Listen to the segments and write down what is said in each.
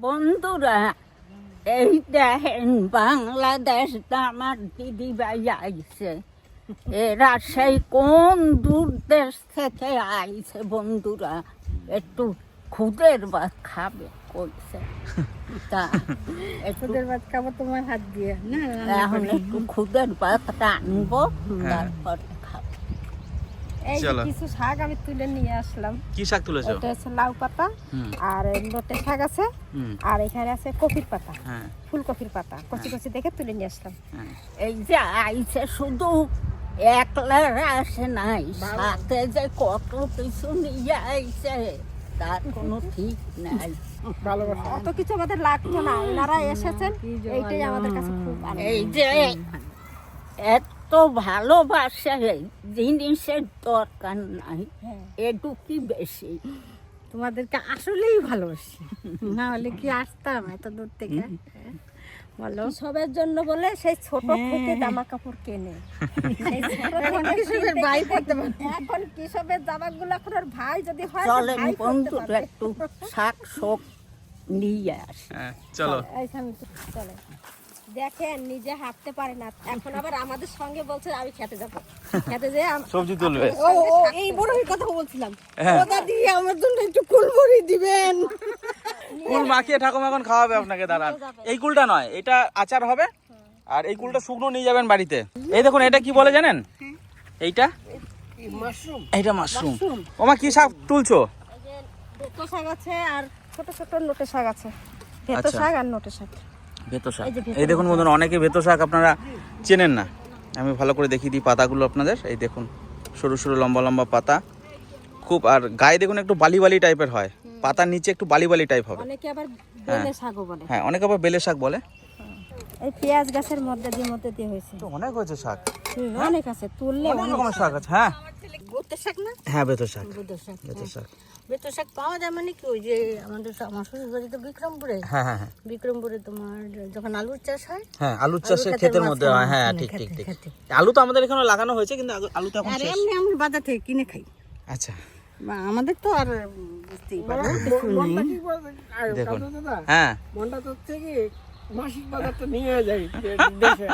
বন্ধুরা, এই দেখেন বাংলাদেশ আমার দিদি ভাই আইছে। এরা সেই কোন দূর দেশ থেকে আইছে বন্ধুরা, একটু খুদের ভাত খাবে কইছে। তা খুদের ভাত খাবো তোমার হাত দিয়ে না? এখন একটু খুদের ভাত আনবো, তারপরে খাবো। এই যে কিছু শাক আমি তুলে নিয়ে আসলাম। কি শাক তুলেছো? এটা হচ্ছে লাউ পাতা, আর লোটে শাক আছে, আর এখানে আছে কপির পাতা, ফুলকপির পাতা কচি কচি দেখে তুলে নিয়ে আসলাম। এই যে আইছে শুধু একলা আসে নাই, সাথে যে কত কিছু নিয়ে আইছে তার কোনো ঠিক নাই। ভালোবাসা অত কিছু আমাদের লাগতো না, ওনারা এসেছেন, এইটাই আমাদের কাছে খুব আনন্দ। এই যে এত ভালোবাসা জিনিসের দরকার নাই, এটুকুই বেশি। তোমাদেরকে আসলেই ভালোবাসি, না হলে কি আসতাম এত দূর থেকে? বলো, সবের জন্য বলে সেই ছোট থেকে জামা কাপড় কেনে। ভাই পড়তে এখন কৃষকের জামাগুলো এখন আর ভাই যদি হয় চলেন বন্ধুরা একটু শাক শোক নিয়ে আসি। চলো চলে। দেখেন নিজে হাঁটতে পারে না, এখন আবার আমাদের সঙ্গে বলছে আমি খেতে যাবো, খেতে যেয়ে সবজি তুলবে। ও এই বড়ই কথা বলছিলাম, ওটা দিয়ে আমার জন্য একটু কুলবড়ি দিবেন। কুল মাখিয়ে ঠাকুমা এখন খাওয়াবে আপনাকে। দাঁড়ান, এই কুলটা নয়, এটা আচার হবে, আর এই কুলটা শুকনো নিয়ে যাবেন বাড়িতে। এই দেখুন, এটা কি বলে জানেন? এইটা মাশরুম। এইটা মাশরুম। ওমা কি শাক তুলছো? বেতো শাক আছে আর ছোট ছোট নোটে শাক আছে। বেতো শাক আর নোটে শাক। বেতো শাক। এই দেখুন বন্ধুরা, অনেকে বেতো শাক আপনারা চেনেন না, আমি ভালো করে দেখিয়ে দিই পাতাগুলো আপনাদের। এই দেখুন, সরু সরু লম্বা লম্বা পাতা, খুব, আর গায়ে দেখুন একটু বালি বালি টাইপের হয়, পাতার নিচে একটু বালি বালি টাইপ হবে। অনেকে আবার বেলে শাকও বলে। হ্যাঁ, অনেকে আবার বেলে শাক বলে। এই পেঁয়াজ গাছের মধ্যে দিয়ে হয়েছে। তো অনেক হয়েছে শাক, অনেক আছে, তুললে অনেক রকমের শাক আছে। হ্যাঁ বেতো শাক না? হ্যাঁ, বেতো শাক। বেতো শাক বেতো শাক পাওয়া যায় মানে কি, ওই যে আমাদের আমার শ্বশুর বাড়ি তো বিক্রমপুরে। হ্যাঁ হ্যাঁ বিক্রমপুরে তোমার যখন আলুর চাষ হয়, হ্যাঁ, আলুর চাষের ক্ষেতের মধ্যে হয়। হ্যাঁ ঠিক ঠিক ঠিক। আলু তো আমাদের এখানে লাগানো হয়েছে, কিন্তু আলু তো এখন আর শেষ। এমনি আমি বাজার থেকে কিনে খাই। আচ্ছা, আমাদের তো আর বুঝতেই পারো দেখুন। হ্যাঁ, মনটা তো থেকে মাসিক বাজারটা নিয়ে যায় দেশে,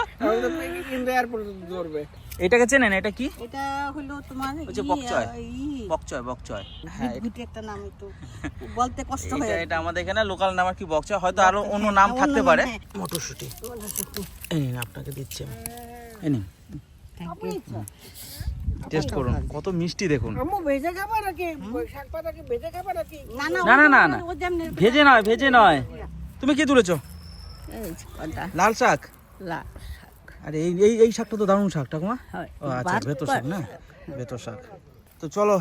কিন্তু এয়ারপোর্ট ধরবে। এটাকে চেনেন? এটা কি? এটা হলো তোমার ওই যে বকচয়, বকচয় বকচয়। হ্যাঁ, গুটি একটা নাম, একটু বলতে কষ্ট হয়। এটা আমাদের এখানে লোকাল নাম আর কি, বকচয়। হয়তো আরো অন্য নাম থাকতে পারে। মটরশুঁটি এই নিন, আপনাকে দিচ্ছি আমি। এই নিন, টেস্ট করুন, কত মিষ্টি দেখুন। আম্মু ভেজে খাবা নাকি? শাক পাতা কি ভেজে খাবা নাকি? না না না না না, ভেজে নয়, ভেজে নয়। তুমি কি তুলেছো? লাল শাক। লাল আরে এই এই এই শাকটা তো দারুণ শাক ঠাকুমা। ও আচ্ছা, বেতো শাক না, বেতো শাক। তো চলো,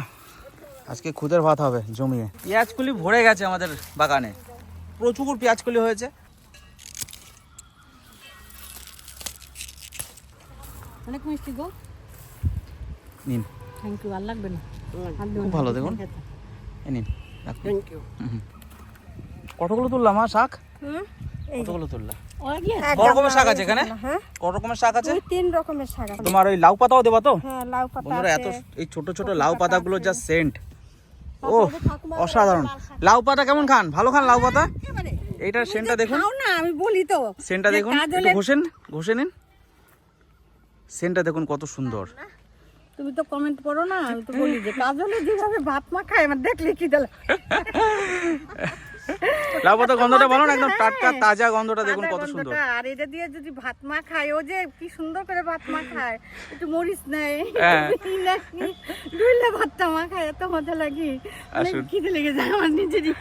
আজকে খুদের ভাত হবে জমিয়ে। পেঁয়াজকলি ভরে গেছে আমাদের বাগানে, প্রচুর পেঁয়াজকলি হয়েছে। অনেক মিষ্টি গো। নিন, থ্যাংক ইউ। আর লাগবে না, খুব ভালো দেখুন। এই নিন, থ্যাংক ইউ। কতগুলো তুললাম? শাক কতগুলো তুললাম? কত রকমের শাক আছে এখানে? কত রকমের শাক আছে? 3 রকমের শাক আছে। তোমার ওই লাউ পাতাও দেবা তো? হ্যাঁ, লাউ পাতা বন্ধুরা, এত আছে। এই ছোট ছোট লাউ পাতাগুলো যা সেন্ট, ও অসাধারণ। লাউ পাতা কেমন খান? ভালো খান লাউ পাতা? এইটার সেন্টটা দেখুন। খাও না, আমি বলি তো। সেন্টটা দেখুন, একটু ঘষে নিন। সেন্টটা দেখুন কত সুন্দর। তুমি তো কমেন্ট করো না, আমি তো বলি যে কাজলে যেভাবে ভাত মাখায় আমার দেখলে কি দিল। লাউ পাতা গন্ধটা বলো না, একদম টাটকা তাজা গন্ধটা দেখুন কত সুন্দর। আর এটা দিয়ে যদি ভাত মাখায়, ও যে কি সুন্দর করে ভাত মাখায়, একটু মরিচ নেয়, দুইলে ভাতটা মাখায়, এত মজা লাগে। খিদে লেগে যায় আমার নিজেরই।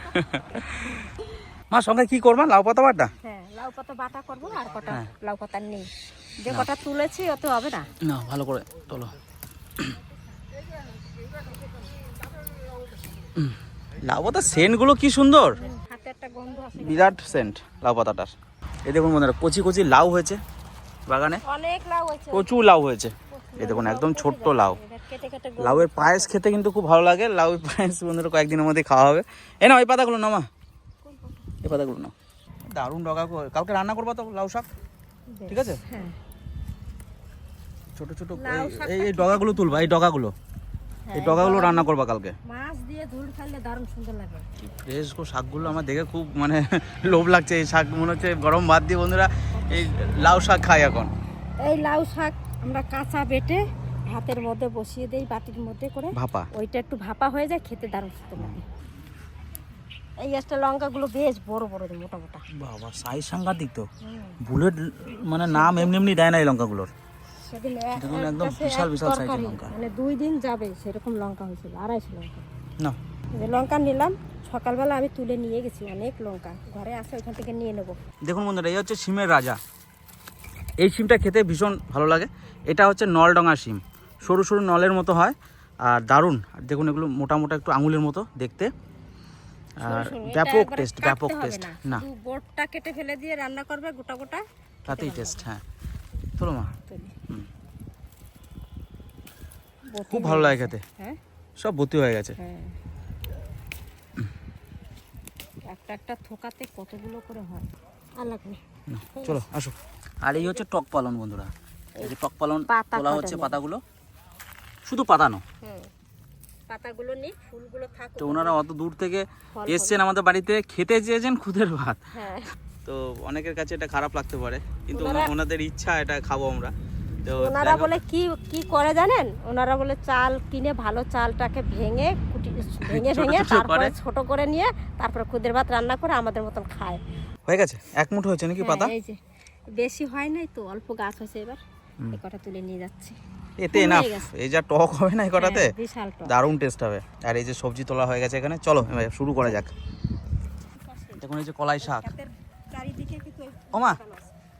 মা, সঙ্গে কি করবা? লাউ পাতা বাটা? হ্যাঁ, লাউ পাতা বাটা করবো, আর কটা লাউ পাতা নেই, যে কটা তুলেছি অত হবে না। না, ভালো করে তোলো। লাউ পাতার সেন্ট গুলো কি সুন্দর, হাতে একটা গন্ধ আছে, বিরাট সেন্ট লাউ পাতাটার। এই দেখুন বন্ধুরা, কচি কচি লাউ হয়েছে বাগানে, অনেক লাউ হয়েছে, প্রচুর লাউ হয়েছে। এই দেখুন, একদম ছোট্ট লাউ। কেটে কেটে লাউয়ের পায়েস খেতে কিন্তু খুব ভালো লাগে। লাউয়ের পায়েস বন্ধুরা কয়েকদিনের মধ্যে খাওয়া হবে। এই না, ওই পাতাগুলো নাও মা, এই পাতাগুলো নাও। দারুণ ডগা, কালকে রান্না করবা তো লাউ শাক, ঠিক আছে? ছোট ছোট এই ডগাগুলো তুলবা, এই ডগাগুলো রান্না করবা কালকে। মাছ দিয়ে দিয়ে ঝোল খাইলে দারুণ সুন্দর লাগে। ফ্রেশ শাকগুলো আমার দেখে খুব মানে লোভ লাগছে। এই শাক মনে হচ্ছে গরম ভাত দিয়ে বন্ধুরা এই লাউ শাক খাই এখন। এই লাউ শাক আমরা কাঁচা বেটে ভাতের মধ্যে বসিয়ে দেই, বাটির মধ্যে করে ভাপা, ওইটা একটু ভাপা হয়ে যায়, খেতে দারুণ সুন্দর লাগে। এই একটা লঙ্কাগুলো বেশ বড় বড় মোটা মোটা, বাবা সাইজ সাংঘাতিক তো। বুলেট মানে নাম এমনি এমনি দেয় না এই লঙ্কাগুলোর। সেদিন দেখুন একদম বিশাল বিশাল সাইজের লঙ্কা, মানে 2 দিন যাবে সেরকম লঙ্কা হয়েছিল, 250 লঙ্কা। না যে লঙ্কা নিলাম সকালবেলা আমি তুলে নিয়ে গেছি, অনেক লঙ্কা ঘরে আছে, ওইখান থেকে নিয়ে নেব। দেখুন বন্ধুরা, এই হচ্ছে শিমের রাজা। এই শিমটা খেতে ভীষণ ভালো লাগে। এটা হচ্ছে নলডঙা শিম, সরু সরু নলের মতো হয় আর দারুণ। দেখুন এগুলো মোটা মোটা একটু আঙুলের মতো দেখতে, আর ব্যাপক টেস্ট, ব্যাপক টেস্ট। না বোটটা কেটে ফেলে দিয়ে রান্না করবে গোটা গোটা, তাতেই টেস্ট। হ্যাঁ চলো মা, খুব ভালো লাগে খেতে। হ্যাঁ সব ভর্তি হয়ে গেছে। হ্যাঁ, একটা একটা থোকাতে কতগুলো করে হয়, আর লাগবে না, চলো আসো। আর এই হচ্ছে টক পালন বন্ধুরা, এই যে টক পালন তোলা হচ্ছে, পাতাগুলো শুধু পাতানো। পাতাগুলো নেই, ফুলগুলো থাক। তো ওনারা অত দূর থেকে এসছেন আমাদের বাড়িতে, খেতে চেয়েছেন খুদের ভাত। হ্যাঁ, তো অনেকের কাছে এটা খারাপ লাগতে পারে, কিন্তু ওনাদের ইচ্ছা, এটা খাবো আমরা। তো ওনারা বলে কি করে জানেন, ওনারা বলে চাল কিনে ভালো চালটাকে ভেঙে ভেঙে তারপরে ছোট করে নিয়ে তারপর খুদের ভাত রান্না করে আমাদের মতন খায়। হয়ে গেছে, এক মুঠো হয়েছে নাকি পাতা? এই যে বেশি হয় নাই তো, অল্প গাছ হয়েছে, এবার এই কটা তুলে নিয়ে যাচ্ছি। এতে না এই যা টক হবে না এই কটাতে, বিশাল টক, দারুণ টেস্ট হবে। আর এই যে সবজি তোলা হয়ে গেছে এখানে, চলো এবার শুরু করা যাক। দেখুন এই যে কলাই শাক। চারিদিকে কিন্তু ও মা,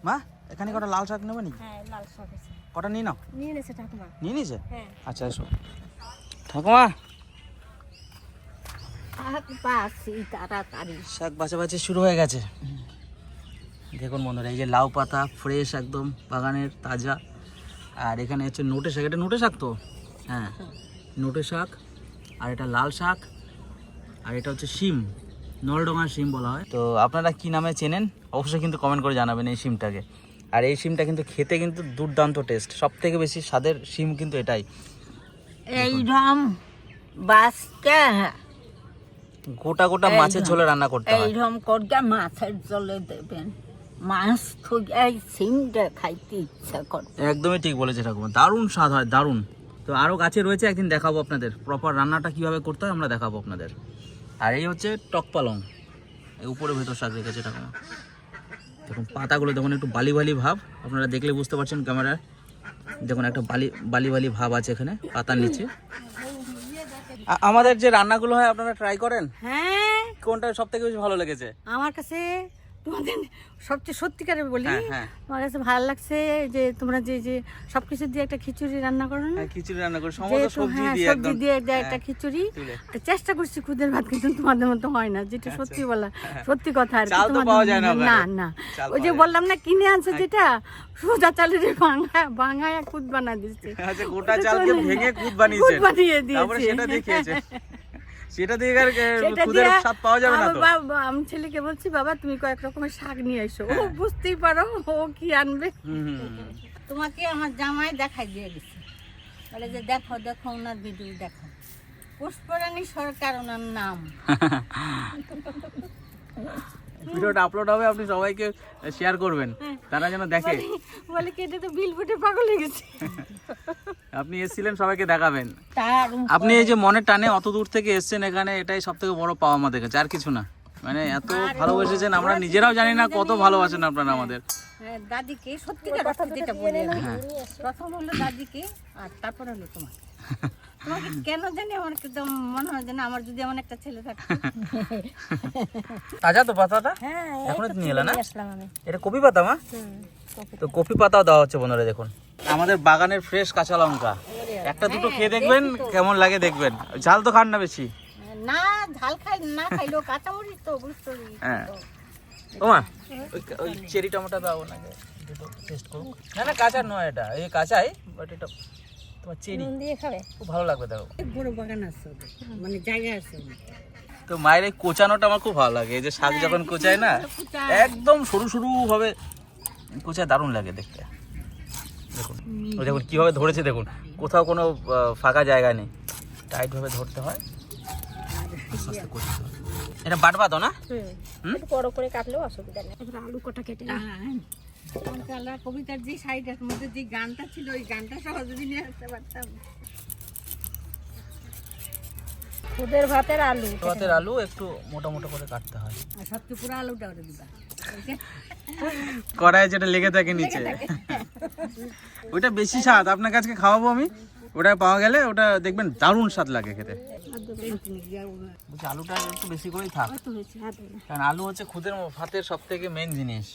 মা এখানে কটা লাল শাক নেবে নি? হ্যাঁ লাল শাক আছে, কটা নিয়ে নাও। নিয়ে নিয়েছে ঠাকুমা। নিয়ে নিয়েছে? হ্যাঁ আচ্ছা এসো ঠাকুমা। শাক বাছি তাড়াতাড়ি, শাক বাছাবাছি শুরু হয়ে গেছে। দেখুন বন্ধুরা, এই যে লাউ পাতা ফ্রেশ একদম বাগানের তাজা। আর এখানে হচ্ছে নোটে শাক, এটা নোটে শাক তো, হ্যাঁ নোটে শাক। আর এটা লাল শাক, আর এটা হচ্ছে শিম, নলডঙা শিম বলা হয়। তো আপনারা কি নামে চেনেন অবশ্যই কিন্তু কমেন্ট করে জানাবেন এই শিমটাকে। আর এই শিমটা কিন্তু খেতে কিন্তু দুর্দান্ত টেস্ট, সব থেকে বেশি স্বাদের শিম কিন্তু এটাই। এইরকম বাসটা গোটা গোটা মাছের ঝোলে রান্না করতে হয়। এইরকম করে মাছের জলে দেবেন, মাছ থেকে সিমটা খাইতে ইচ্ছা করে। একদমই ঠিক বলেছে ঠাকুমা, দারুণ স্বাদ হয়, দারুণ। তো আরও গাছে রয়েছে, একদিন দেখাবো আপনাদের প্রপার রান্নাটা কীভাবে করতে হয়, আমরা দেখাবো আপনাদের। আর এই হচ্ছে টক পালং, এই উপরে ভেতর শাক রেখেছে ঠাকুমা। দেখুন পাতাগুলো দেখুন একটু বালি বালি ভাব, আপনারা দেখলে বুঝতে পারছেন ক্যামেরায়। দেখুন একটা বালি বালি ভাব আছে এখানে পাতার নিচে। আমাদের যে রান্নাগুলো হয় আপনারা ট্রাই করেন? হ্যাঁ, কোনটা সব থেকে বেশি ভালো লেগেছে? আমার কাছে তোমাদের সবচেয়ে সত্যিকারে বলি, হ্যাঁ আমার কাছে ভালো লাগছে যে তোমরা যে যে সবকিছু দিয়ে একটা খিচুড়ি রান্না করো না, খিচুড়ি রান্না করে সমস্ত সবজি দিয়ে সবজি দিয়ে একটা খিচুড়ি। চেষ্টা করছি খুদের ভাত, কিন্তু তোমাদের মতো হয় না, যেটা সত্যি বলা, সত্যি কথা। আর চাল তো পাওয়া যায় না, না ওই যে বললাম না কিনে আনছে, যেটা সোজা চালের ভাঙায় খুদ বানা দিচ্ছে। আচ্ছা, গোটা চালকে ভেঙে খুদ বানিয়েছে, বানিয়ে দিয়েছে, তারপরে সেটা দেখিয়েছে। সেটা দিয়ে আর খুদের স্বাদ পাওয়া যাবে না তো। আমি ছেলেকে বলছি, বাবা তুমি কয়েক রকমের শাক নিয়ে এসো। ও বুঝতেই পারো ও কি আনবে। তোমাকে আমার জামাই দেখাই দিয়ে গেছে, বলে যে দেখো দেখো ওনার ভিডিও দেখো, পুষ্পরানী সরকার ওনার নাম। ভিডিওটা আপলোড হবে, আপনি সবাইকে শেয়ার করবেন, তারা যেন দেখে। বলে কেটে তো বিল ফুটে পাগল হয়ে গেছে। আপনি এসেছিলেন, সবাইকে দেখাবেন। তার আপনি এই যে মনের টানে অত দূর থেকে এসেছেন এখানে, এটাই সব থেকে বড় পাওয়া আমাদের কাছে, আর কিছু না। মানে এত ভালোবেসেছেন, আমরা নিজেরাও জানি না কত ভালোবাসেন আপনারা আমাদের। দাদিকে সত্যিকার কথা যেটা বলি আমি, প্রথম হলো দাদিকে, আর তারপর হলো তোমার। তোমাকে কেন জানি আমার একদম মনে হয় যেন আমার যদি এমন একটা ছেলে থাকতো। তাজা তো পাতাটা? হ্যাঁ, এখন নিয়ে এলো না? আসলাম আমি। এটা কপি পাতা মা? তো কপি পাতাও দেওয়া হচ্ছে বন্ধুরা। দেখুন আমাদের বাগানের ফ্রেশ কাঁচা লঙ্কা, একটা দুটো খেয়ে দেখবেন কেমন লাগে, দেখবেন। ঝাল তো খান না বেশি? না ঝাল খাই না, খাইলেও কাঁচামরিচ তো বুঝতে। হ্যাঁ ও মা, ওই চেরি টমেটো দাও না, টেস্ট করুক। না না কাঁচা নয়, এটা এই কাঁচাই, বাট এটা তোমার চেরি দিয়ে খাবে, খুব ভালো লাগবে। দেখো বড় বাগান আছে, মানে জায়গা আছে। তো মায়ের এই কোচানোটা আমার খুব ভালো লাগে। এই যে শাক যখন কোচায় না, একদম সরু সরু ভাবে কোচায়, দারুণ লাগে দেখতে। দেখুন ওই দেখুন কিভাবে ধরেছে, দেখুন কোথাও কোনো ফাঁকা জায়গা নেই, টাইট ভাবে ধরতে হয়। আস্তে আস্তে করতে হবে। এটা বাটবা তো না? একটু বড় করে কাটলেও অসুবিধা নেই। এবার আলু কটা কেটে নিই। কালা কবিতার যে সাইডের মধ্যে যে গানটা ছিল ওই গানটা সহজে নিয়ে আসতে পারতাম। খুদের ভাতের আলু। ভাতের আলু একটু মোটা মোটা করে কাটতে হয়। আর সবচেয়ে পুরো আলুটা ওটা দিবা। কড়াই যেটা লেগে থাকে নিচে, ওইটা বেশি স্বাদ। আপনার কাছে খাওয়াবো আমি, ওটা পাওয়া গেলে ওটা দেখবেন দারুণ স্বাদ লাগে খেতে। বলছি আলুটা একটু বেশি করেই থাক, কারণ আলু হচ্ছে খুদের ভাতের সব থেকে মেন জিনিস।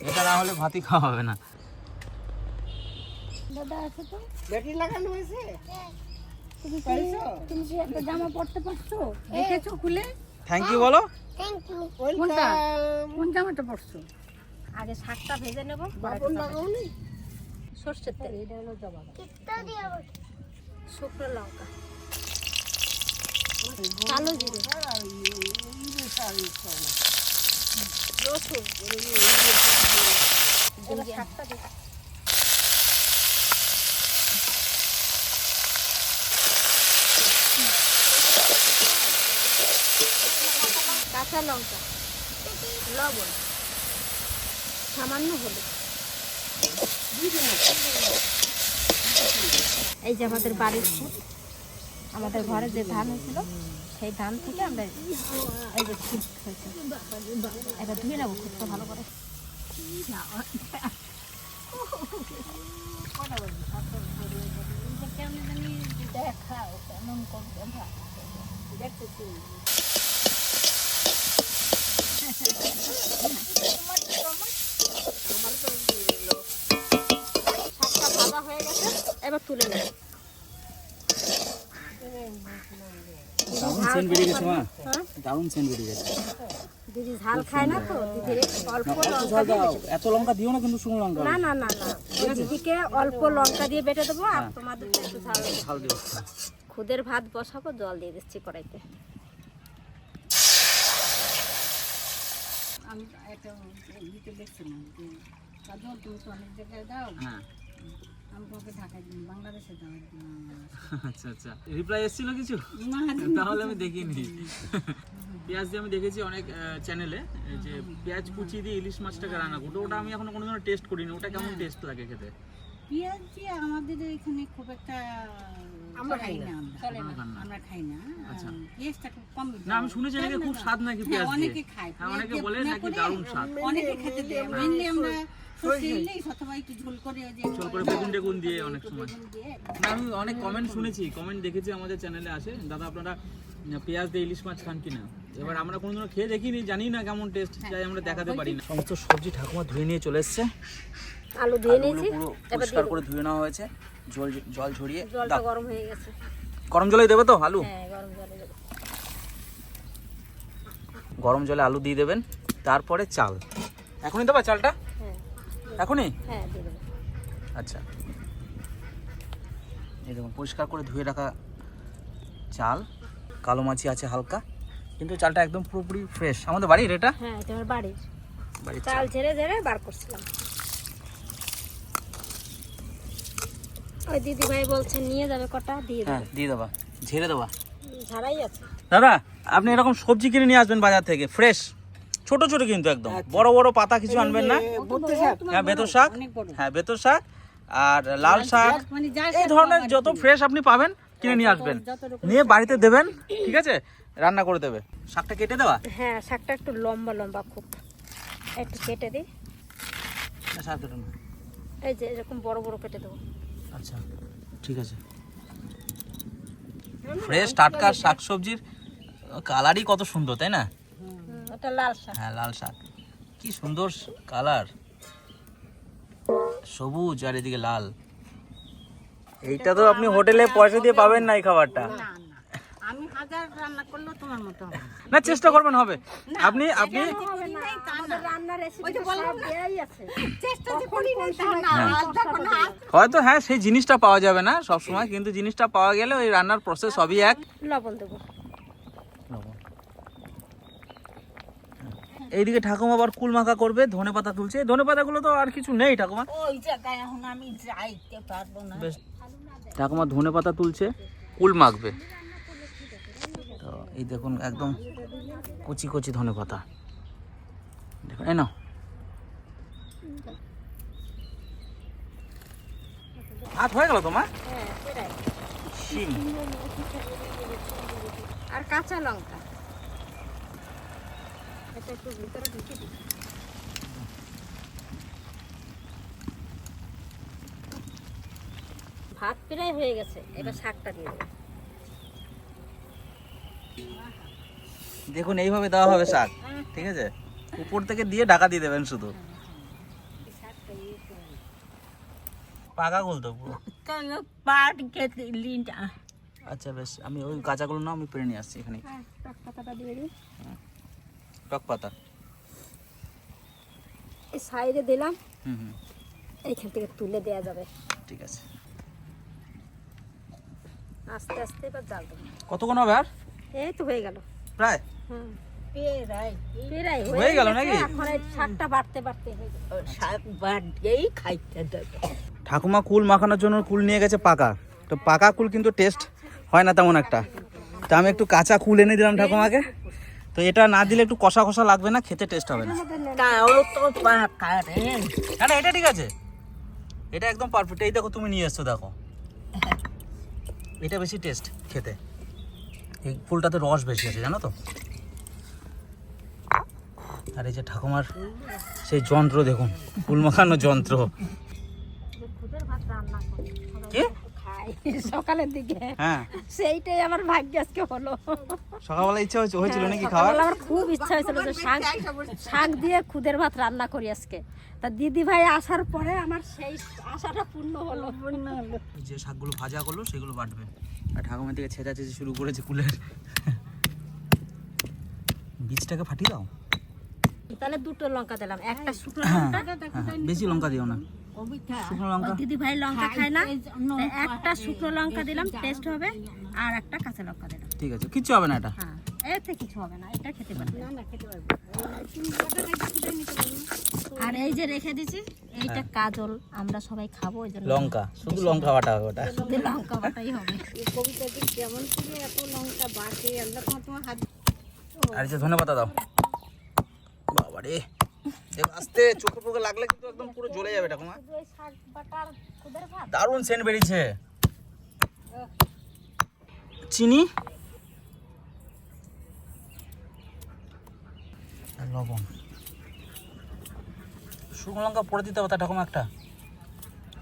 এটা না হলে ভাতই খাওয়া হবে না। দাদা আছে তো? ব্যাটারি লাগানো হয়েছে? তুমি কি একটা জামা পরতে পারছো? দেখেছো খুলে? থ্যাংক ইউ বলো। কোনটা? কোন জামাটা পরছো? আগে শাকটা ভেজে নেব। বাবন লাগাওনি? সরষের তেল। এটা হলো জবা। শুকনো লঙ্কা, কালো জিরে, রসুন, এবার শাকটা দিই। কাঁচা লঙ্কা, লবণ, সামান্য হলুদ। এই যে আমাদের বাড়ির খুদ, আমাদের ঘরে যে ধান হয়েছিল সেই ধান থেকে আমরা এই যে খুদ হয়েছে। এবার ধুয়ে নেবো খুদটা ভালো করে। কেমন জানি দেখাও কেমন করতে দেখতেছি। শাকটা ভাজা হয়ে গেছে, এবার তুলে নেব। দারুণ সেন্ট বেরিয়ে গেছে মা, দারুণ সেন্ট বেরিয়ে গেছে। দিদি ঝাল খায় না তো, দিদির অল্প লঙ্কা দিয়ে বেটে দেবো। এত লঙ্কা দিও না কিন্তু, শুকনো লঙ্কা। না না না না, ওই দিদিকে অল্প লঙ্কা দিয়ে বেটে দেবো আর তোমাদের একটু ঝাল দেবো। ঝাল দিও। খুদের ভাত বসাবো, জল দিয়ে দিচ্ছি কড়াইতে। আমি একটা দিতে দেখছিলাম যে কাজল তুমি তো অনেক জায়গায় দাও, হ্যাঁ আমি তোমাকে ঢাকায় দিন, বাংলাদেশে দাও। আচ্ছা আচ্ছা, রিপ্লাই এসেছিল কিছু? তাহলে আমি দেখিনি। পেঁয়াজ দিয়ে আমি দেখেছি অনেক চ্যানেলে যে পেঁয়াজ কুচি দিয়ে ইলিশ মাছটাকে রান্না করতো, ওটা আমি এখনো কোনোদিনও টেস্ট করিনি। ওটা কেমন টেস্ট লাগে খেতে? পেঁয়াজ দিয়ে আমাদের এখানে খুব একটা আমরা খাই না। আমরা খাই না। আচ্ছা। পেঁয়াজটা খুব কম। না আমি শুনেছি নাকি খুব স্বাদ নাকি পেঁয়াজ দিয়ে। অনেকে খায়, হ্যাঁ অনেকে বলে নাকি দারুণ স্বাদ। অনেকে খেতে দেয়। মেনলি আমরা সরষে ইলিশ অথবা একটু ঝোল করে ওই যে ঝোল করে বেগুন টেগুন দিয়ে অনেক সময়। বেগুন দিয়ে। না আমি অনেক কমেন্ট শুনেছি, কমেন্ট দেখেছি আমাদের চ্যানেলে আসে, দাদা আপনারা পেঁয়াজ দিয়ে ইলিশ মাছ খান কিনা। এবার আমরা কোনোদিনও খেয়ে দেখিনি, জানি না কেমন টেস্ট, তাই আমরা দেখাতে পারি না। সমস্ত সবজি ঠাকুমা ধুয়ে নিয়ে চলে এসেছে। আলু ধুয়ে নিয়েছি, পুরো এবার পরিষ্কার করে ধুয়ে নেওয়া হয়েছে, জল ঝরিয়ে জলটা দাও। গরম হয়ে গেছে। গরম জলেই দেবে তো আলু? হ্যাঁ গরম জলে দেবো। গরম জলে আলু দিয়ে দেবেন, তারপরে চাল। এখনই দেবা চালটা? হ্যাঁ এখনই? হ্যাঁ দিয়ে দেবো। আচ্ছা, এই দেখুন পরিষ্কার করে ধুয়ে রাখা চাল, কালো মাছি আছে হালকা, কিন্তু চালটা একদম পুরোপুরি ফ্রেশ। আমাদের বাড়ির এটা? হ্যাঁ এটা আমার বাড়ির বাড়ির চাল ঝেড়ে ঝেড়ে বার করছিলাম। ওই দিদি ভাই বলছেন নিয়ে যাবে কটা, দিয়ে হ্যাঁ দেবে। দিয়ে দেবা, ঝেড়ে দেবা। ঝাড়াই আছে। দাদা আপনি এরকম সবজি কিনে নিয়ে আসবেন বাজার থেকে, ফ্রেশ, ছোট ছোট কিন্তু একদম, বড় বড় পাতা কিছু আনবেন না। হ্যাঁ বেতর শাক, হ্যাঁ বেতর শাক আর লাল শাক, মানে যা এই ধরনের যত ফ্রেশ আপনি পাবেন কিনে নিয়ে আসবেন, নিয়ে বাড়িতে দেবেন, ঠিক আছে? রান্না করে দেবে। শাকটা কেটে দেওয়া? হ্যাঁ শাকটা একটু লম্বা লম্বা খুব, একটু কেটে দিই। না শাক কেটে না। এই যে এরকম বড় বড় কেটে দেবো। আচ্ছা ঠিক আছে। ফ্রেশ টাটকা শাকসবজির কালারই কত সুন্দর, তাই না? এটা লাল শাক। হ্যাঁ লাল শাক, কি সুন্দর কালার, সবুজ আর এদিকে লাল। এইটা তো আপনি হোটেলে পয়সা দিয়ে পাবেন না এই খাবারটা। না না, আমি হাজার রান্না করলেও তোমার মতো হবে না, চেষ্টা করবেন হবে। আপনি আপনি আমাদের রান্নার রেসিপি সব দেয়াই আছে। চেষ্টা যে করি না তা না, আলাদা কোনো হয়তো হ্যাঁ সেই জিনিসটা পাওয়া যাবে না সব সময়, কিন্তু জিনিসটা পাওয়া গেলে ওই রান্নার প্রসেস সবই এক। লবণ দেবো। এইদিকে ঠাকুমা আবার কুল মাখা করবে, ধনে পাতা তুলছে। ধনে পাতাগুলো তো আর কিছু নেই ঠাকুমা। ওই জায়গায় এখন আমি যাইতে পারবো না। বেশ, ঠাকুমা ধনে পাতা তুলছে, কুল মাখবে। তো এই দেখুন একদম কচি কচি ধনেপাতা, দেখুন এই নাও। ভাত হয়ে গেল তোমার? শিম আর কাঁচা লঙ্কা এটা একটু ভিতরে ঢুকে দিই। ভাত প্রায় হয়ে গেছে, এবার শাকটা দিয়ে দেবো। দেখুন এইভাবে দেওয়া হবে শাক, ঠিক আছে? উপর থেকে দিয়ে ঢাকা দিয়ে দেবেন শুধু। পাকা গুলো তো পুরো। তাহলে পাট খেতে লিটা আচ্ছা বেশ, আমি ওই কাঁচাগুলো না আমি পেরে নিয়ে আসছি এখানে। টক পাতাটা দিয়ে দিই, টক পাতা এই সাইডে দিলাম, হুম হুম এইখান থেকে তুলে দেওয়া যাবে। ঠিক আছে। আস্তে আস্তে এবার জাল দেবো। কতক্ষণ হবে আর? এই তো হয়ে গেল প্রায় হুম, পেরাই প্রায় হয়ে গেল গেছে, নাকি? এখন এই শাকটা বাড়তে বাড়তে হয়ে যাবে। শাক বাদ দিয়েই খাইতে দেবে। ঠাকুমা কুল মাখানোর জন্য কুল নিয়ে গেছে পাকা, তো পাকা কুল কিন্তু টেস্ট হয় না তেমন একটা, তো আমি একটু কাঁচা কুল এনে দিলাম ঠাকুমাকে। তো এটা না দিলে একটু কষা কষা লাগবে না, খেতে টেস্ট হবে না। তাও তো পাকা রে। না না এটা ঠিক আছে, এটা একদম পারফেক্ট। এই দেখো তুমি নিয়ে এসছো, দেখো এটা বেশি টেস্ট খেতে, এই ফুলটাতে রস বেশি আছে জানো তো। আর এই যে ঠাকুমার সেই যন্ত্র দেখুন, ফুল মাখানোর যন্ত্র। খুদের ভাত রান্না করি, কি? খাই সকালের দিকে, হ্যাঁ সেইটাই আমার ভাগ্য আজকে হলো। সকালবেলা ইচ্ছা হয়েছিল নাকি খাওয়ার? সকালবেলা আমার খুব ইচ্ছা হয়েছিল যে শাক দিয়ে খুদের ভাত রান্না করি আজকে। তা দিদি ভাই আসার পরে আমার সেই আশাটা পূর্ণ হলো। যে শাকগুলো ভাজা করলো সেগুলো বাটবে, আর ঠাকুমার দিকে ছেঁচা চেঁচে শুরু করেছে কুলের। বীজটাকে ফাটিয়ে দাও। তাহলে দুটো লঙ্কা দিলাম, একটা শুকনো হ্যাঁ লঙ্কা, হ্যাঁ, বেশি লঙ্কা দিও না, শুকনো লঙ্কা। দিদি ভাই লঙ্কা খায় না, তাই একটা শুকনো লঙ্কা দিলাম, টেস্ট হবে, আর একটা কাঁচা লঙ্কা দিলাম। ঠিক আছে, কিচ্ছু হবে না এটা। হ্যাঁ, এতে কিছু হবে না, এটা খেতে পারবে। আর এই যে রেখে দিছি, এইটা কাজল, আমরা সবাই খাবো, ওই জন্য লঙ্কা, শুধু লঙ্কা বাটা হবে ওটা। শুধু লঙ্কা বাটাই হবে। এই কবিতাটি কেমন করে এত লঙ্কা বাটে, আল্লাহ তোমার হাত। আর এই যে ধনেপাতা দাও। বাবা রে, আস্তে চোখে পোকে লাগলে কিন্তু একদম পুরো জ্বলে যাবে ঠাকুমা। এই শাক বাটার খুদের ভাত। দারুণ সেন্ট বেরিয়েছে। চিনি আর লবণ, শুকনো লঙ্কা পড়ে দিতে হবে তা ঠাকুমা। একটা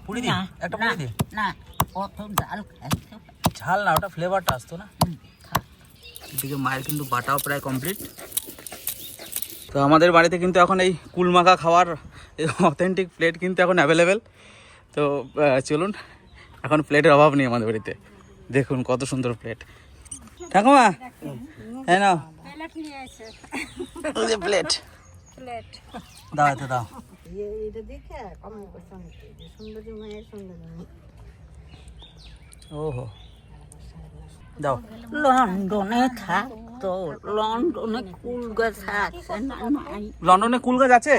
পুড়ি দি, একটা পুড়ি দি। না কত ডাল খাইতে ঝাল না, ওটা ফ্লেভারটা আসতো না। এদিকে মায়ের কিন্তু বাটাও প্রায় কমপ্লিট। তো আমাদের বাড়িতে কিন্তু এখন এই কুল মাখা খাওয়ার অথেন্টিক প্লেট কিন্তু এখন অ্যাভেলেবেল। তো চলুন, এখন প্লেটের অভাব নেই আমাদের বাড়িতে। দেখুন কত সুন্দর প্লেট। ঠাকুমা হ্যাঁ নাও প্লেট নিয়ে আসে, এই যে প্লেট প্লেট। দাও, এতে দাও। এটা দেখে কমেন্ট করছে অনেকে যে সুন্দরী মায়ের সুন্দরী। ওহো, দাও। লন্ডনে থাকতো, লন্ডনে কুল গাছ আছে না নাই? লন্ডনে কুল গাছ আছে?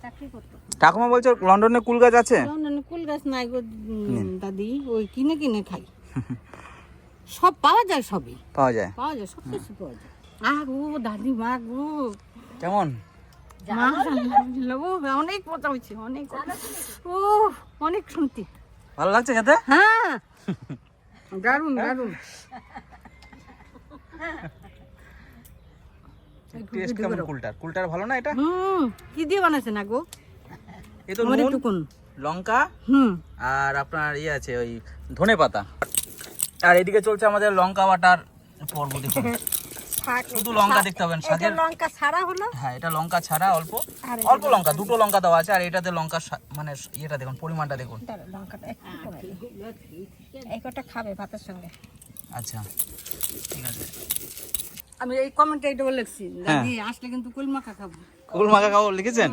চাকরি করতো। ঠাকুমা বলছো লন্ডনে কুল গাছ আছে? লন্ডনে কুল গাছ নাই গো দাদি, ওই কিনে কিনে খাই। সব পাওয়া যায়, সবই পাওয়া যায়। পাওয়া যায়, সব কিছু পাওয়া যায়। গো দাদি, মা গো, কেমন? মা ও অনেক মজা হয়েছে, অনেক। ও অনেক শুনতি, ভালো লাগছে খেতে? হ্যাঁ দারুন দারুন। টেস্ট কেমন কুলটার? কুলটার ভালো না এটা? কি দিয়ে বানাইছে না গো? এই তো নুন, লঙ্কা আর আপনার ইয়ে আছে ওই ধনেপাতা। আর এদিকে চলছে আমাদের লঙ্কা বাটার পর্ব। দেখুন শুধু লঙ্কা দেখতে পাবেন শাকের। লঙ্কা ছাড়া হলো, হ্যাঁ এটা লঙ্কা ছাড়া, অল্প অল্প লঙ্কা, দুটো লঙ্কা দেওয়া আছে। আর এটাতে লঙ্কা মানে ইয়েটা দেখুন, পরিমাণটা দেখুন। লঙ্কাটা একটু কমে এই কটা খাবে ভাতের সঙ্গে। আচ্ছা ঠিক আছে। আমি এই কমেন্টে এইটা লিখছি, দাদি আসলে কিন্তু কুল মাখা খাবো। কুল মাখা খাবো লিখেছেন?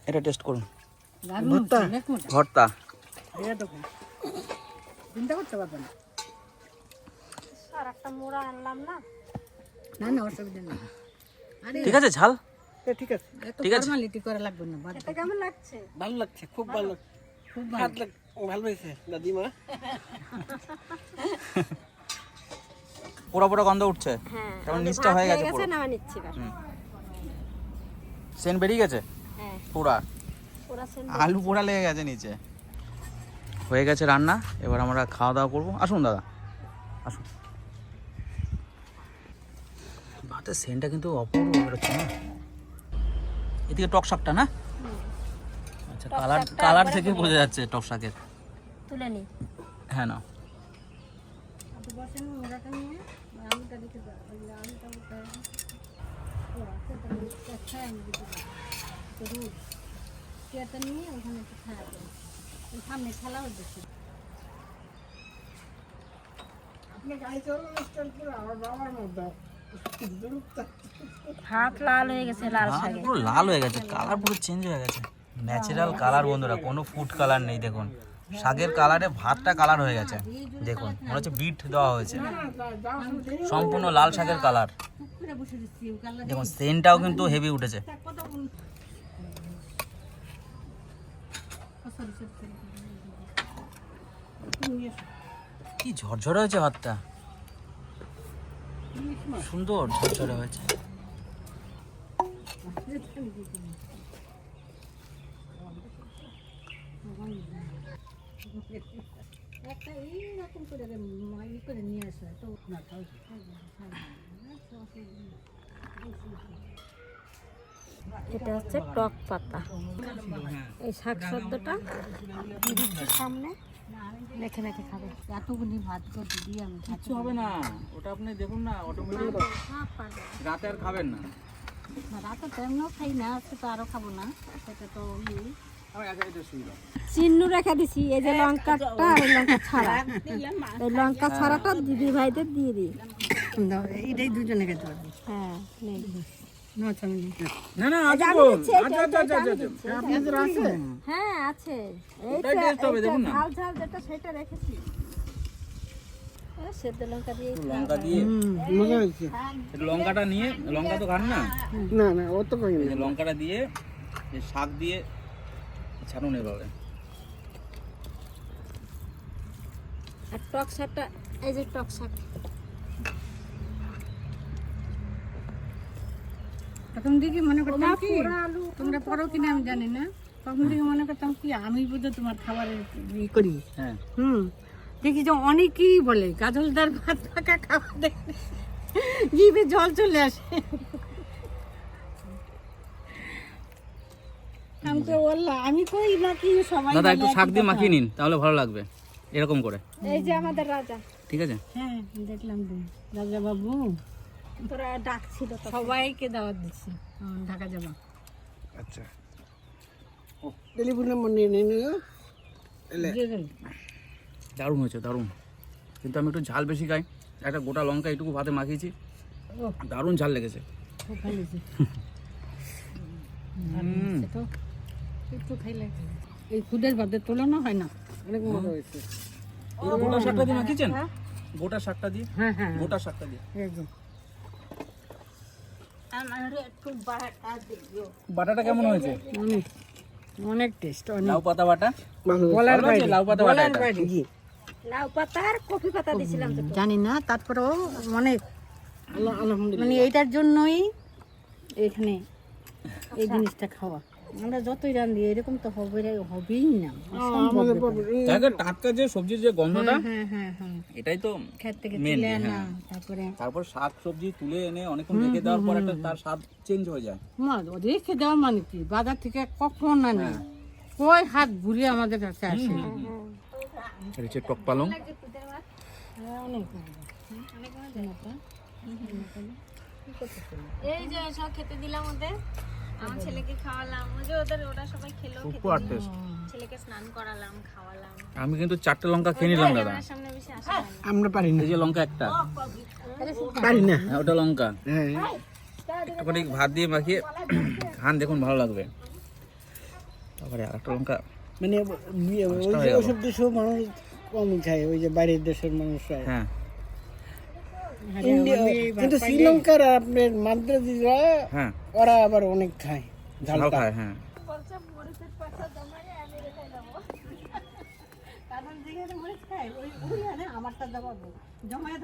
এটা টেস্ট করুন। ভর্তা চিন্তা করতে পারবেন না। আর একটা মোড়া আনলাম না, না না অসুবিধা নেই। ঠিক আছে ঝাল? ঠিক আছে, ঠিক আছে, ফর্মালিটি করা লাগবে না। এটা কেমন লাগছে? ভালো লাগছে, খুব ভালো, খুব ভালো হয়েছে দাদিমা। পোড়া পোড়া গন্ধ উঠছে, হ্যাঁ তারপর আমাদের নিচটা ভাত হয়ে গেছে পুরো। নামা নিচ্ছি এবার। সেন বেরিয়ে গেছে হ্যাঁ পোড়া, ওরা সেন আলু পোড়া লেগে গেছে নিচে। হয়ে গেছে রান্না, এবার আমরা খাওয়া দাওয়া করবো। আসুন দাদা আসুন। ভাতের সেন্টটা কিন্তু অপূর্ব বেরোচ্ছে না। এদিকে টক শাকটা না, আচ্ছা কালার কালার থেকে বোঝা যাচ্ছে টক শাকের। তুলে নি। হ্যাঁ না সামনে খেলাও দেখি। আপনি গাড়ি চালানো স্টার্ট করে আমার বাবার মতো হাত লাল হয়ে গেছে লাল ভাত শাকে। পুরো লাল হয়ে গেছে, কালার পুরো চেঞ্জ হয়ে গেছে। ন্যাচারাল কালার বন্ধুরা, কোনো ফুড কালার নেই। দেখুন শাকের কালারে ভাতটা কালার হয়ে গেছে। দেখুন মনে হচ্ছে বিট দেওয়া হয়েছে, সম্পূর্ণ লাল শাকের কালার। দেখুন সেন্টটাও কিন্তু হেভি উঠেছে। কি ঝরঝরে হয়েছে ভাতটা, সুন্দর ঝরঝরে হয়েছে। একটা এইরকম করে করে নিয়ে আসে তো না এটা হচ্ছে টক পাতা। এই শাক সদ্যটা সামনে রেখে রেখে খাবে। এতগুলি ভাত করে দিদি আমি কিচ্ছু হবে না, ওটা আপনি দেখুন না অটোমেটিক। রাতে আর খাবেন না? রাতে তো এমনিও খাই না, আজকে তো আরও খাবো না। সেটা তো আমি আগে এটা শুই দাও। চিহ্ন রেখে দিছি। এই যে লঙ্কাটা আর লঙ্কা ছাড়া, এই লঙ্কা ছাড়াটা দিদি ভাইদের দিয়ে দিই। এটাই দুজনে খেতে পারবো। হ্যাঁ নেই। না না আচ্ছা হ্যাঁ আছে, ওটাই taste হবে, দেখুন না। ঝাল ঝাল যেটা সেটা রেখেছি। সেদ্ধ লঙ্কা দিয়ে লঙ্কা দিয়ে মজা হয়েছে। একটু লঙ্কাটা নিয়ে, লঙ্কা তো খান না, না না ও তো কই এই না। যে লঙ্কাটা দিয়ে এই শাক দিয়ে ছাড়ুন এভাবে। আর টক শাকটা, এই যে টক শাক তখন দিকে মনে করতাম কি তোমরা পড়ো কিনা আমি জানি না, তখন দিকে মনে করতাম কি আমি বোধহয় তোমার খাবারের ই করি। হ্যাঁ দেখি যে অনেকেই বলে গাজলদার ভাত ফাঁকা খাবার দেখে জিভে জল চলে আসে। আমি তো বললাম আমি কই নাকি সবাই দাদা একটু শাক দিয়ে মাখিয়ে নিন, তাহলে ভালো লাগবে এরকম করে। এই যে আমাদের রাজা, ঠিক আছে? হ্যাঁ দেখলাম তো রাজা বাবু তোরা ডাকছিল তো। সবাইকে দাওয়াত দিচ্ছি ঢাকা যাবা। আচ্ছা টেলিফোন নাম্বার নিয়ে নিও। দারুণ হয়েছে দারুণ, কিন্তু আমি একটু ঝাল বেশি খাই। একটা গোটা লঙ্কা এইটুকু ভাতে মাখিয়েছি, দারুণ ঝাল লেগেছে। খুব ভালো হয়েছে। তো একটু খাইলে এই খুদের ভাতের তুলনা হয় না। অনেক মজা হয়েছে। গোটা শাকটা দিয়ে মাখিয়েছেন? গোটা শাকটা দিয়ে, হ্যাঁ হ্যাঁ গোটা শাকটা দিয়ে। একদম। আমার একটু বাটা দিও। বাটাটা কেমন হয়েছে? অনেক অনেক টেস্ট, অনেক লাউ পাতা বাটা, ভালো হয়েছে। বলার ভালো হয়েছে? বাইরে, লাউ পাতা বাটা বলার এটা। বাইরে। লাউ পাতা আর কফি পাতা দিছিলাম তো। জানি না, তারপরেও অনেক আলহামদুলিল্লাহ। মানে এইটার জন্যই এখানে এই জিনিসটা খাওয়া। আমরা যতই রান্ধি এরকম তো হবেই না, অসম্ভব আমাদের ব্যাপার। জায়গা টাটকা যে সবজির যে গন্ধটা, হ্যাঁ হ্যাঁ হ্যাঁ, এটাই তো ক্ষেত থেকে main, তুলে আনা, হ্যাঁ। তারপরে তারপর শাক সবজি তুলে এনে অনেকক্ষণ রেখে দেওয়ার পর একটা তার স্বাদ চেঞ্জ হয়ে যায়। রেখে দেওয়া মানে কি, বাজার থেকে কখন আনে, কয় হাত ঘুরে আমাদের কাছে আসে। এটা হচ্ছে টক পালং। অনেক এই যে সব খেতে দিলাম ওদের, আমার ছেলেকে খাওয়ালাম, ওই যে ওদের ওরা সবাই খেলো, সুপার টেস্ট। ছেলেকে স্নান করালাম, খাওয়ালাম। আমি কিন্তু 4টে লঙ্কা খেয়ে নিলাম দাদা। আমার সামনে বেশি আসে না। আমরা পারি না, এই যে লঙ্কা একটা, পারি না। হ্যাঁ ওটা লঙ্কা। হ্যাঁ একটুখানি ভাত দিয়ে মাখিয়ে খান, দেখুন ভালো লাগবে। তারপরে আরেকটা লঙ্কা। মানে ওই যে ওইসব দেশেও মানুষ কমই খায়, ওই যে বাইরের দেশের মানুষরা। হ্যাঁ ইন্ডিয়া কিন্তু শ্রীলঙ্কার আর আপনার মাদ্রাজিরা হ্যাঁ ওরা আবার অনেক খায় ঝাল ঝালটা। খায়, হ্যাঁ। কারণ যেখানে মরিচ খায় ওই ওই আনে আমারটা জমাবো জমায়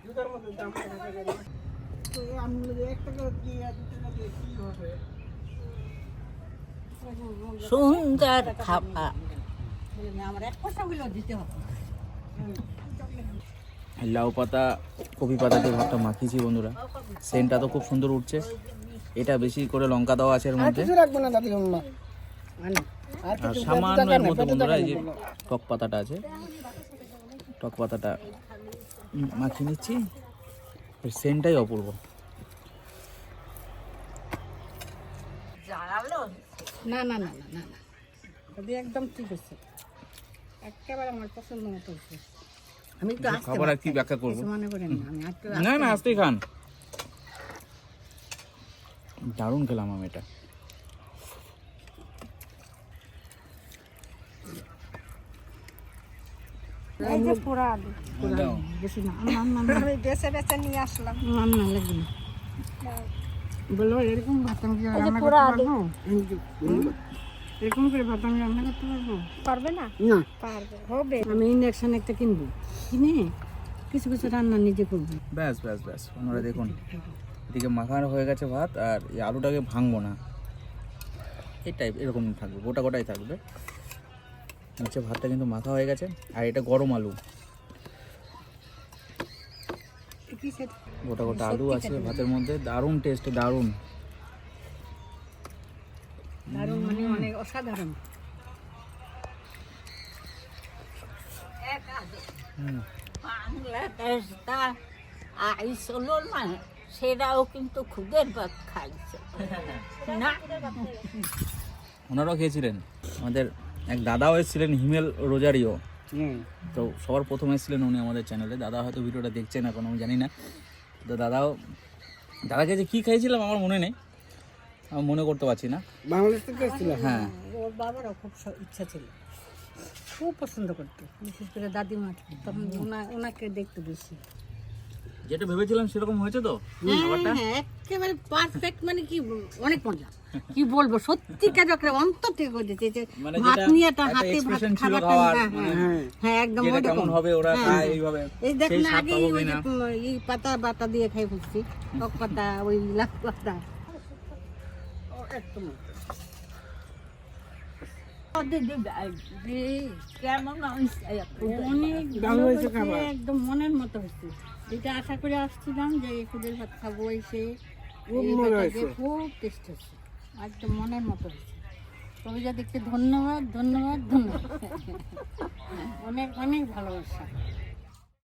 জুতার মতো দাম তো আমি বলি 1 টাকা দিয়ে 2 টাকা দিয়ে কি হবে? সুন্দর খাবার। আমার 1 পয়সা হইলেও দিতে হবে। লাউ পাতা কপি পাতা দিয়ে ভাতটা মাখিয়েছি বন্ধুরা, সেন্টটা তো খুব সুন্দর উঠছে। এটা বেশি করে লঙ্কা দেওয়া আছে এর আর মধ্যে, কিছু রাখবো না দাদি আম্মা। আর আর কিছু সামান্য এর মধ্যে বন্ধুরা এই যে টক পাতাটা আছে, টক পাতাটা মাখিয়ে নিচ্ছি। এর সেন্টটাই অপূর্ব। জানালো না না না না না না দাদি একদম ঠিক আছে, একেবারে আমার পছন্দ মতো হচ্ছে। আমি একটু আসতে খাবার আর কি ব্যাখ্যা করবো, কিছু মনে করেন না, আমি একটু না না আসতেই খান। দারুণ খেলাম আমি এটা। এই যে পোড়া আলু বেশি না আমি বেছে বেছে নিয়ে আসলাম। না লাগবে না বলো এরকম ভাত আমি কি এই যে রান্না করতে পোড়া আলু পারবো? এরকম করে ভাত আমি রান্না করতে পারবো পারবে না? না। পারবে, হবে। আমি ইন্ডাকশন একটা কিনবো, কিনে কিছু কিছু রান্না নিজে করবো। ব্যাস ব্যাস ব্যাস বন্ধুরা দেখুন, এদিকে মাখানো হয়ে গেছে ভাত, আর এই আলুটাকে ভাঙবো না, এই টাইপ এরকম থাকবে, গোটা গোটাই থাকবে। নিচে ভাতটা কিন্তু মাখা হয়ে গেছে, আর এটা গরম আলু, গোটা গোটা আলু আছে ভাতের মধ্যে, দারুণ টেস্ট, দারুণ। দারুণ মানে অনেক অসাধারণ। বাংলাদেশটা আইসল না, সেটাও কিন্তু খুদের ভাত খাইছে না। ওনারাও খেয়েছিলেন, আমাদের এক দাদাও এসেছিলেন, হিমেল রোজারিও। তো সবার প্রথম এসেছিলেন উনি আমাদের চ্যানেলে। দাদা হয়তো ভিডিওটা দেখছেন এখন, আমি জানি না। তো দাদাকে যে কী খাইছিলাম আমার মনে নেই, আমি মনে করতে পারছি না। বাংলাদেশ থেকে এসেছিল। হ্যাঁ, ওর বাবারও খুব ইচ্ছা ছিল, খুব পছন্দ করতো, বিশেষ করে দাদিমা। তখন ওনাকে দেখতে বেশি। যেটা ভেবেছিলাম সেরকম হয়েছে তো খাবারটা। হ্যাঁ, একেবারে পারফেক্ট, মানে কি অনেক মজা, কি বলবো, সত্যিকার একটা অন্তর থেকে করেছে যে মানে ভাত যেটা নিয়ে একটা হাতে ভাত expression ছিল খাবারটা, খাওয়ার, হ্যাঁ মানে হ্যাঁ হ্যাঁ একদম যেটা ওইরকম। কেমন হবে ওরা হ্যাঁ, খায় হ্যাঁ। এইভাবে, এই দেখ সেই না, স্বাদ আগে পাবো ওই কিনা। যে এই পাতা বাটা দিয়ে খাই ফেলছি, টক পাতা, ওই লাল পাতা। একদম দিদি ভাই, কেমন হয়েছে? অনেক ভালো হয়েছে হয়েছে, খাবার। একদম মনের মতো হয়েছে। এটা আশা করে আসছিলাম যে খুদের ভাত খাবো, এসে খুব এই মজা ভাতটা হয়েছে। দিয়ে খুব টেস্ট হচ্ছে, একদম মনের মতো হয়েছে। তবে যা দেখতে ধন্যবাদ ধন্যবাদ ধন্যবাদ, অনেক অনেক ভালোবাসা।